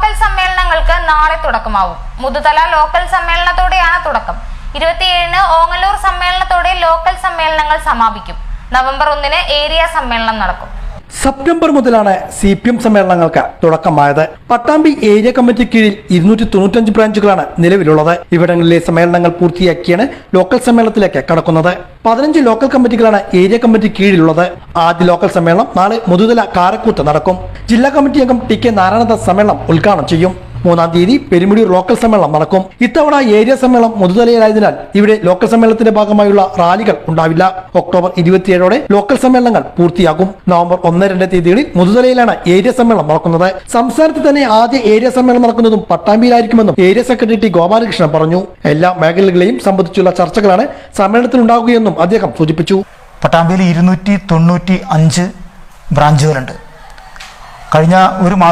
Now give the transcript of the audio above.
Local സമ്മേളനങ്ങൾക്ക് നാളെ തുടക്കമാവും. Muthuthala local സമ്മേളനത്തോടെയാണ് തുടക്കം. 27-ന് ഓങ്ങല്ലൂർ സമ്മേളനത്തോടെ ലോക്കൽ സമ്മേളനങ്ങൾ സമാപിക്കും. നവംബർ 1-ന് ഏരിയ സമ്മേളനം നടക്കും. സെപ്റ്റംബർ മുതലാണ് CPM സമ്മേളനങ്ങൾക്ക് തുടക്കമായത്. പട്ടാമ്പി ഏരിയ കമ്മിറ്റി കീഴിൽ 295 ബ്രാഞ്ചുകളാണ് നിലവിലുള്ളത്. ഇവിടങ്ങളിലെ സമ്മേളനങ്ങൾ പൂർത്തിയാക്കിയാണ് ലോക്കൽ സമ്മേളനത്തിലേക്ക് കടക്കുന്നത്. 15 ലോക്കൽ കമ്മിറ്റികളാണ് ഏരിയ കമ്മിറ്റി കീഴിലുള്ളത്. ആദ്യ ലോക്കൽ സമ്മേളനം നാളെ മുതുതല കാരക്കൂത്ത് നടക്കും. ജില്ലാ കമ്മിറ്റി അംഗം TK നാരായണദാസ് സമ്മേളനം ഉദ്ഘാടനം ചെയ്യും. 3-ാം തീയതി പെരുമുടിയൂർ ലോക്കൽ സമ്മേളനം നടക്കും. ഇത്തവണ ഏരിയ സമ്മേളനം മുതുതലയിലായതിനാൽ ഇവിടെ ലോക്കൽ സമ്മേളനത്തിന്റെ ഭാഗമായുള്ള റാലികൾ ഉണ്ടാവില്ല. ഒക്ടോബർ 27-ഓടെ ലോക്കൽ സമ്മേളനങ്ങൾ പൂർത്തിയാകും. നവംബർ 1-2 തീയതികളിൽ മുതുതലയിലാണ് ഏരിയ സമ്മേളനം നടക്കുന്നത്. സംസ്ഥാനത്ത് തന്നെ ആദ്യ ഏരിയ സമ്മേളനം നടക്കുന്നതും പട്ടാമ്പിയിലായിരിക്കുമെന്നും ഏരിയ സെക്രട്ടറി T ഗോപാലകൃഷ്ണൻ പറഞ്ഞു. എല്ലാ മേഖലകളെയും സംബന്ധിച്ചുള്ള ചർച്ചകളാണ് സമ്മേളനത്തിൽ ഉണ്ടാകുകയെന്നും അദ്ദേഹം സൂചിപ്പിച്ചു. പട്ടാമ്പിയിൽ 295 ബ്രാഞ്ചുകളുണ്ട്. കഴിഞ്ഞ ഒരു